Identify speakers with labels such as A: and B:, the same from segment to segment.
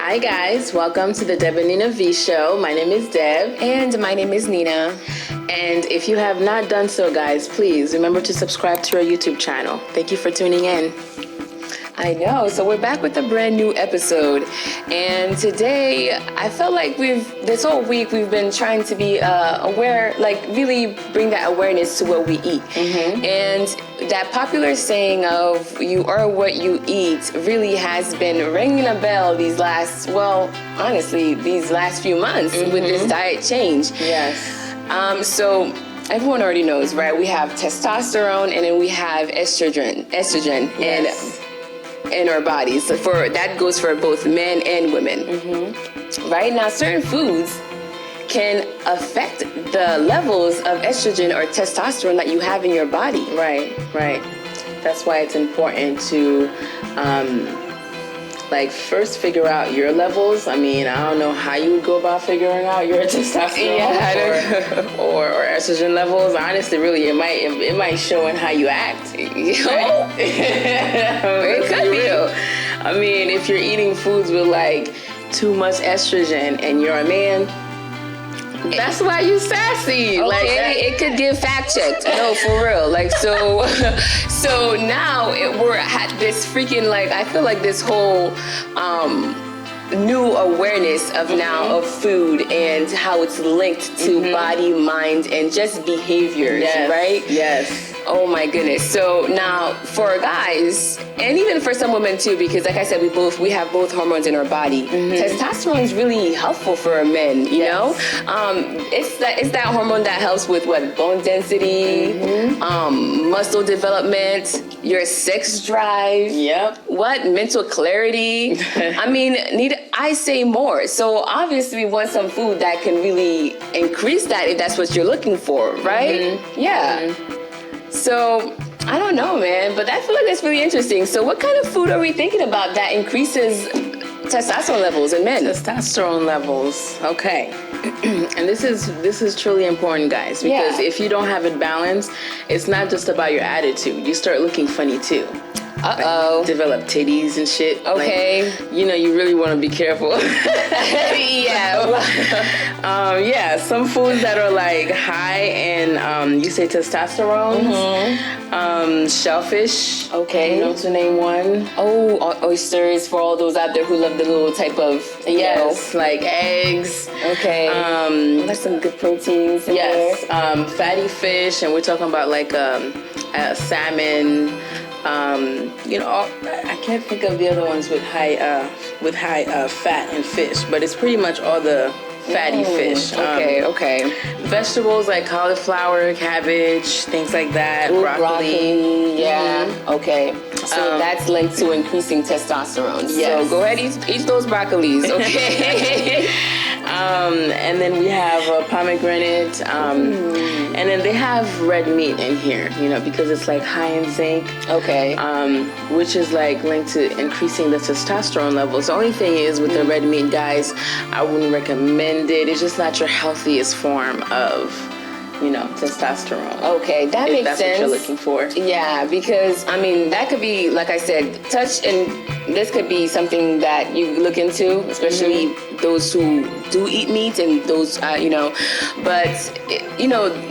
A: Hi guys, welcome to the TheDebandNinaVshow. My name is Deb.
B: And my name is Nina.
A: And if you have not done so, guys, please remember to subscribe to our YouTube channel. Thank you for tuning in.
B: I know, so we're back with a brand new episode. And today, I felt like this whole week, we've been trying to be aware, like really bring that awareness to what we eat.
A: Mm-hmm.
B: And that popular saying of you are what you eat really has been ringing a bell these last few months with this diet change.
A: Yes.
B: So everyone already knows, right? We have testosterone and then we have estrogen
A: Yes.
B: in our bodies. So that goes for both men and women.
A: Mm-hmm.
B: Right? Now, certain foods can affect the levels of estrogen or testosterone that you have in your body.
A: Right. That's why it's important to first figure out your levels. I mean, I don't know how you would go about figuring out your testosterone or estrogen levels. Honestly, really, it might show in how you act. Right?
B: It could be.
A: I mean, if you're eating foods with like too much estrogen and you're a man, that's why you sassy.
B: Okay, it could get fact checked. No, for real. So now we're at this freaking I feel like this whole new awareness of now of food and how it's linked to body, mind, and just behaviors, right?
A: Yes.
B: Oh my goodness. So now for guys, and even for some women too, because like I said, we have both hormones in our body. Testosterone is really helpful for men, you know? It's that hormone that helps with bone density, muscle development, your sex drive.
A: Yep.
B: Mental clarity. I mean, I say more. So obviously we want some food that can really increase that if that's what you're looking for, right? Yeah. So, I don't know, man, but I feel like that's really interesting. So what kind of food are we thinking about that increases testosterone levels in men?
A: Testosterone levels. Okay. And this is truly important, guys, because if you don't have it balanced, it's not just about your attitude. You start looking funny too. Develop titties and shit.
B: Okay.
A: You really want to be careful. Some foods that are high in, you say testosterone. Shellfish.
B: Okay.
A: To name one.
B: Oh, oysters for all those out there who love the little type of,
A: like eggs.
B: Okay. That's some good proteins in there.
A: Fatty fish, and we're talking about salmon. I can't think of the other ones with high fat and fish, but it's pretty much all the fatty fish.
B: Okay.
A: Vegetables like cauliflower, cabbage, things like that. Broccoli.
B: Okay. So that's linked to increasing testosterone.
A: Yes.
B: So go ahead, eat those broccolis, okay?
A: And then we have pomegranate. And then they have red meat in here, because it's high in zinc.
B: Okay.
A: Which is linked to increasing the testosterone levels. The only thing is with the red meat, guys, I wouldn't recommend it. It's just not your healthiest form of, testosterone.
B: Okay, that makes sense.
A: That's what you're looking for.
B: Yeah, because that could be, like I said, this could be something that you look into, especially those who do eat meat and those, but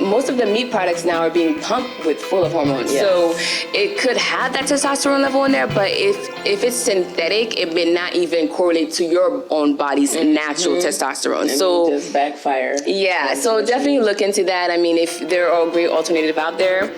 B: most of the meat products now are being pumped full of hormones.
A: Yes.
B: So it could have that testosterone level in there, but if it's synthetic, it may not even correlate to your own body's natural testosterone.
A: And
B: so
A: just backfire.
B: Yeah, so definitely look into that. I mean, if there are a great alternative out there,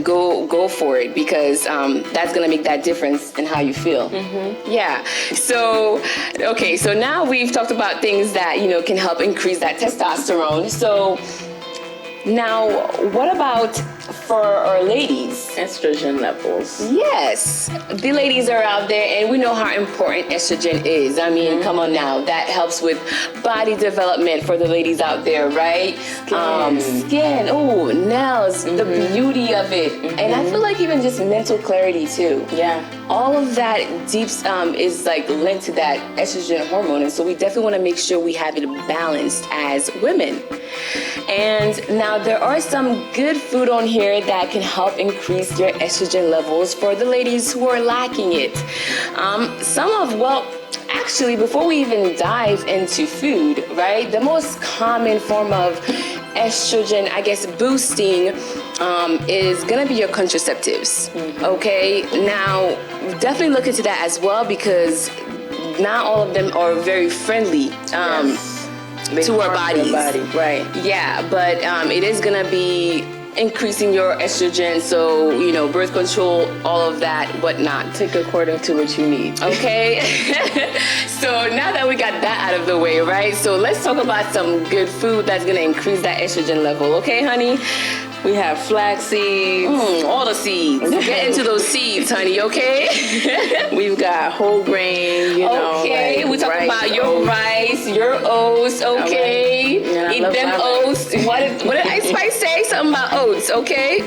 B: go for it, because that's gonna make that difference in how you feel. Yeah. So now we've talked about things that can help increase that testosterone. So now, what about for our ladies?
A: Estrogen levels.
B: Yes, the ladies are out there, and we know how important estrogen is. I mean, come on now, that helps with body development for the ladies out there, right? Skin, nails, the beauty of it, and I feel like even just mental clarity too.
A: Yeah.
B: All of that is linked to that estrogen hormone, and so we definitely want to make sure we have it balanced as women. And now there are some good food on here that can help increase your estrogen levels for the ladies who are lacking it. actually, before we even dive into food, right, the most common form of estrogen, I guess, boosting is gonna be your contraceptives. Okay, now definitely look into that as well, because not all of them are very friendly to our bodies.
A: Right.
B: Yeah, but it is gonna be increasing your estrogen, so birth control, all of that, whatnot.
A: Take according to what you need.
B: Okay. So now that we got that out of the way, right? So let's talk about some good food that's gonna increase that estrogen level. Okay, honey?
A: We have flax seeds.
B: All the seeds. Get into those seeds, honey, okay?
A: We've got whole grain,
B: Okay, we talk about your rice, your oats, okay?
A: Yeah,
B: Eat them oats. What did Ice Spice say? Something about oats, okay?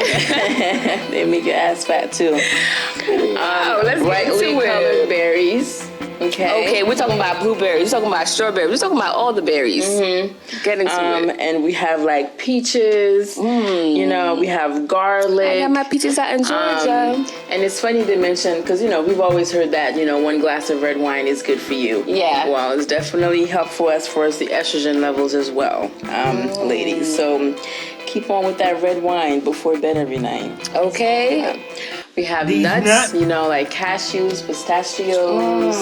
A: They make your ass fat too.
B: Let's get
A: Brightly
B: into
A: colored
B: it.
A: berries.
B: Okay, we're talking about blueberries, we're talking about strawberries, we're talking about all the berries. Get into it.
A: And we have like peaches, we have garlic.
B: I got my peaches out in Georgia.
A: And it's funny to mention, because, we've always heard that, 1 glass of red wine is good for you.
B: Yeah.
A: Well, it's definitely helpful as far as the estrogen levels as well, ladies. So keep on with that red wine before bed every night.
B: Okay.
A: We have nuts, like cashews, pistachios,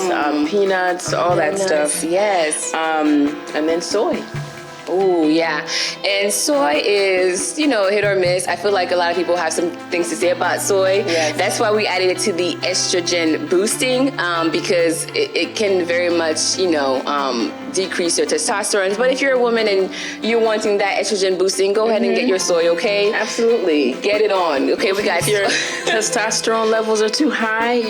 A: peanuts, all that stuff.
B: Yes.
A: And then soy.
B: Oh, yeah. And soy is, hit or miss. I feel like a lot of people have some things to say about soy.
A: Yes.
B: That's why we added it to the estrogen boosting, because it can very much, decrease your testosterone. But if you're a woman and you're wanting that estrogen boosting, go ahead and get your soy, okay?
A: Absolutely.
B: Get it on. Okay, we got
A: your testosterone levels are too high,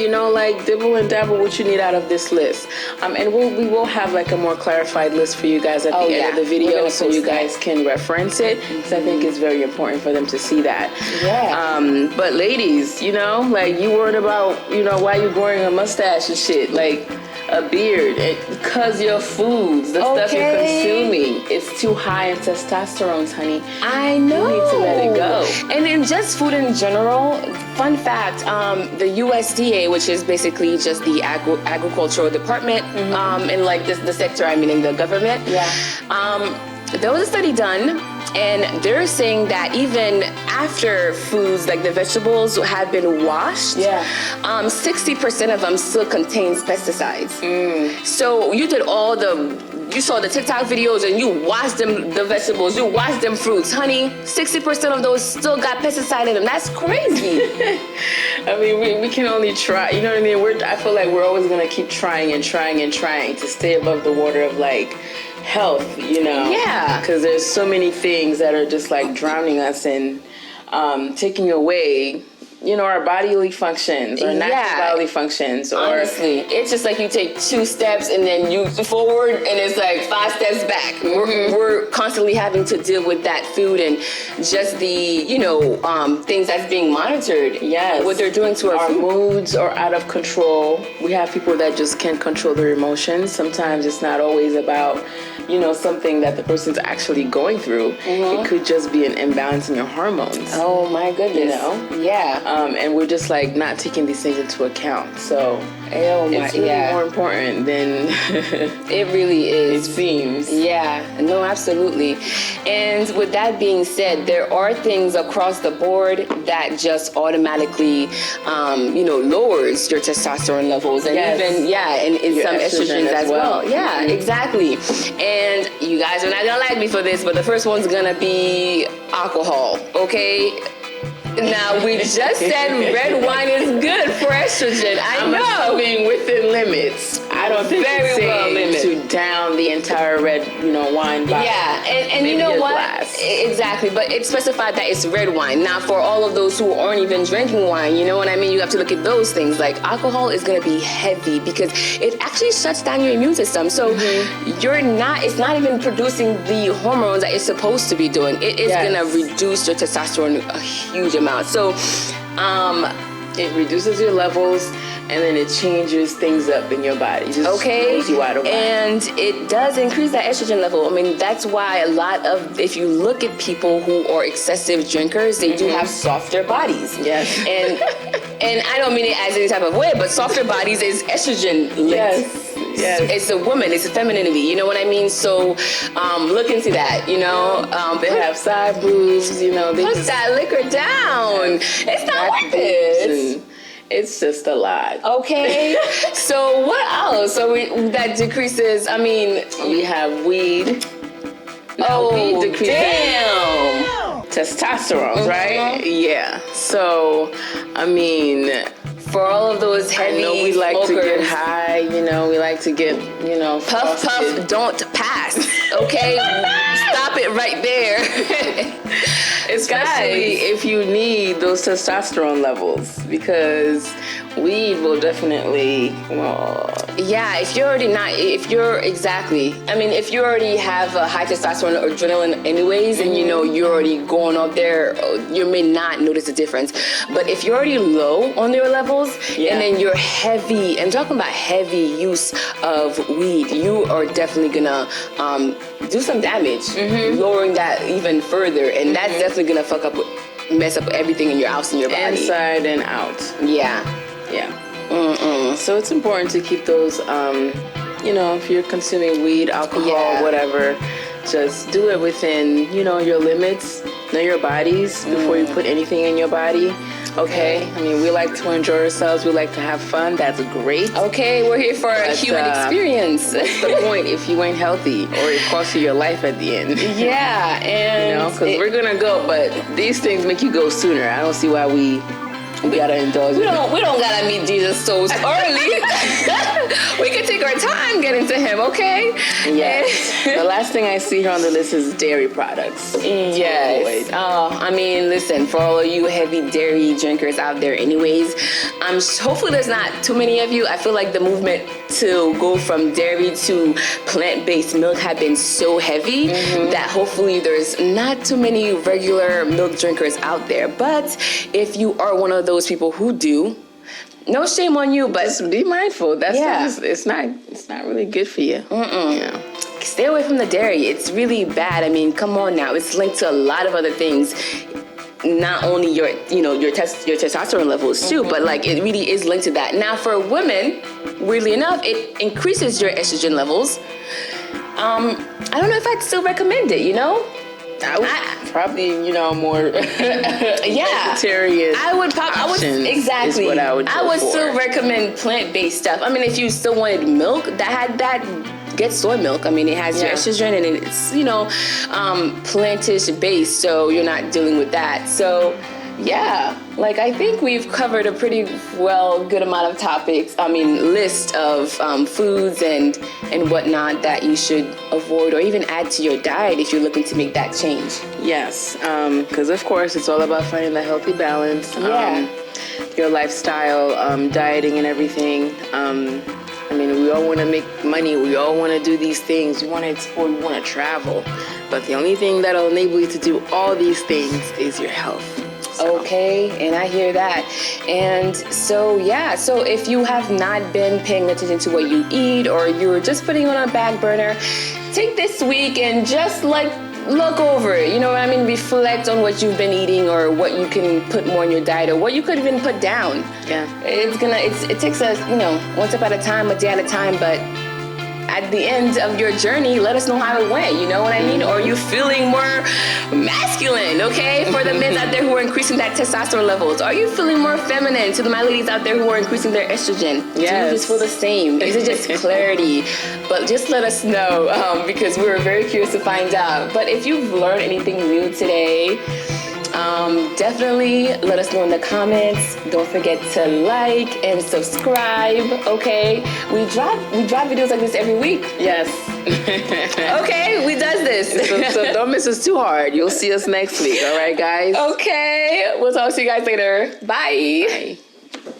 A: dibble and dabble what you need out of this list. And we will have like a more clarified list for you guys at the end of the video, so you guys can reference it, because I think it's very important for them to see that.
B: Yeah.
A: But ladies, you worried about, why you growing a mustache and shit, like a beard, because your foods, the stuff you're consuming, it's too high in testosterone, honey.
B: I know.
A: You need to let it go.
B: And in just food in general, fun fact, the USDA, which is basically just the agricultural department, in like the sector, in the government.
A: Yeah.
B: There was a study done, and they're saying that even after foods like the vegetables have been washed, 60% of them still contains pesticides. So you did you saw the TikTok videos and you washed them, the vegetables, you washed them fruits. Honey, 60% of those still got pesticide in them. That's crazy.
A: We can only try, you know what I mean? I feel like we're always going to keep trying and trying and trying to stay above the water of like health,
B: Yeah.
A: Because there's so many things that are just like drowning us and taking away, our bodily functions or natural bodily functions.
B: Honestly, it's just like you take 2 steps and then you forward and it's like 5 steps back. We're constantly having to deal with that food and just the, things that's being monitored.
A: Yes.
B: What they're doing to our food.
A: Moods are out of control. We have people that just can't control their emotions. Sometimes it's not always about, something that the person's actually going through. It could just be an imbalance in your hormones.
B: Oh my goodness. Yeah.
A: And we're just like not taking these things into account. So it's really more important than
B: it really is.
A: It seems.
B: Yeah, no, absolutely. And with that being said, there are things across the board that just automatically, lowers your testosterone levels, and even in some estrogens as well. Yeah, exactly. And you guys are not gonna like me for this, but the first one's gonna be alcohol. Okay. Now, we just said red wine is good for estrogen. I know.
A: Being within limits. I don't think
B: Very well limited.
A: To down the entire red, wine bottle.
B: Yeah, and you know what?
A: Glass.
B: Exactly, but it specified that it's red wine. Now, for all of those who aren't even drinking wine, you know what I mean? You have to look at those things. Like, alcohol is going to be heavy because it actually shuts down your immune system. So it's not even producing the hormones that it's supposed to be doing. It is going to reduce your testosterone a huge amount. So,
A: it reduces your levels, and then it changes things up in your body. Just blows you out of whack.
B: And it does increase that estrogen level. That's why if you look at people who are excessive drinkers, they do have softer bodies.
A: Yes.
B: And And I don't mean it as any type of way, but softer bodies is estrogen linked.
A: Yes.
B: It's a woman, it's a femininity, you know what I mean? So look into that, you know.
A: They have side boobs, you know. They
B: put that liquor down. It's not worth it.
A: It's just a lot.
B: Okay. So what else? So that decreases, I mean.
A: We have weed. Now, weed decreases testosterone, right? Yeah. So, I mean,
B: for all of those heavy
A: I know we like
B: smokers,
A: to get high, you know, we like to get, you know,
B: puff, don't pass, okay? Stop it right there.
A: Especially if you need those testosterone levels, because weed will definitely,
B: yeah, if you're already if you already have a high testosterone or adrenaline anyways, and you know you're already going up there, you may not notice a difference. But if you're already low on your levels, and then you're heavy, and talking about heavy use of weed, you are definitely gonna do some damage, lowering that even further, and that's definitely gonna mess up everything in your house and your body,
A: inside and out.
B: Yeah.
A: So it's important to keep those, you know, if you're consuming weed, alcohol, whatever, just do it within, you know, your limits. Know your bodies before you put anything in your body. Okay? I mean, we like to enjoy ourselves. We like to have fun. That's great.
B: Okay, we're here for a human experience.
A: What's the point if you ain't healthy or it costs you your life at the end?
B: Yeah, and...
A: You know, because we're going to go, but these things make you go sooner. I don't see why we gotta indulge.
B: We don't gotta meet Jesus so early. We can take our time getting to him, okay?
A: Yes. The last thing I see here on the list is dairy products.
B: Yes. I mean, listen, for all of you heavy dairy drinkers out there anyways, hopefully there's not too many of you. I feel like the movement to go from dairy to plant-based milk have been so heavy that hopefully there's not too many regular milk drinkers out there. But if you are one of those people who do, no shame on you, but
A: just be mindful. That's it's not really good for you. Yeah.
B: Stay away from the dairy. It's really bad. I mean, come on now. It's linked to a lot of other things. Not only your testosterone levels too, but like it really is linked to that. Now for women, weirdly enough, it increases your estrogen levels. I don't know if I'd still recommend it, you know?
A: I would probably, you know, more vegetarian
B: exactly.
A: Is what I would go
B: I would
A: for.
B: still recommend plant-based stuff. I mean, if you still wanted milk, get soy milk. I mean, it has your estrogen and it's, you know, plantish based, so you're not dealing with that. So, yeah, like I think we've covered a pretty good amount of topics. I mean, list of foods and whatnot that you should avoid or even add to your diet if you're looking to make that change.
A: Yes, because of course it's all about finding the healthy balance. Your lifestyle, dieting and everything. I mean, we all want to make money. We all want to do these things. We want to explore. We want to travel. But the only thing that'll enable you to do all these things is your health. So.
B: Okay, and I hear that. And so if you have not been paying attention to what you eat or you're just putting it on a back burner, take this week and just look over it. You know what I mean? Reflect on what you've been eating or what you can put more in your diet or what you could even put down.
A: Yeah.
B: It takes us, you know, one step at a time, a day at a time, but at the end of your journey, let us know how it went. You know what I mean? Or are you feeling more masculine, okay? For the men out there who are increasing that testosterone levels. Are you feeling more feminine? To my ladies out there who are increasing their estrogen.
A: Yes.
B: Do you just feel the same? Is it just clarity? But just let us know because we're very curious to find out. But if you've learned anything new today, definitely let us know in the comments. Don't forget to like and subscribe, okay? We drop videos like this every week.
A: Yes.
B: Okay, we does this.
A: So don't miss us too hard. You'll see us next week, all right, guys?
B: Okay, we'll talk to you guys later. Bye.
A: Bye.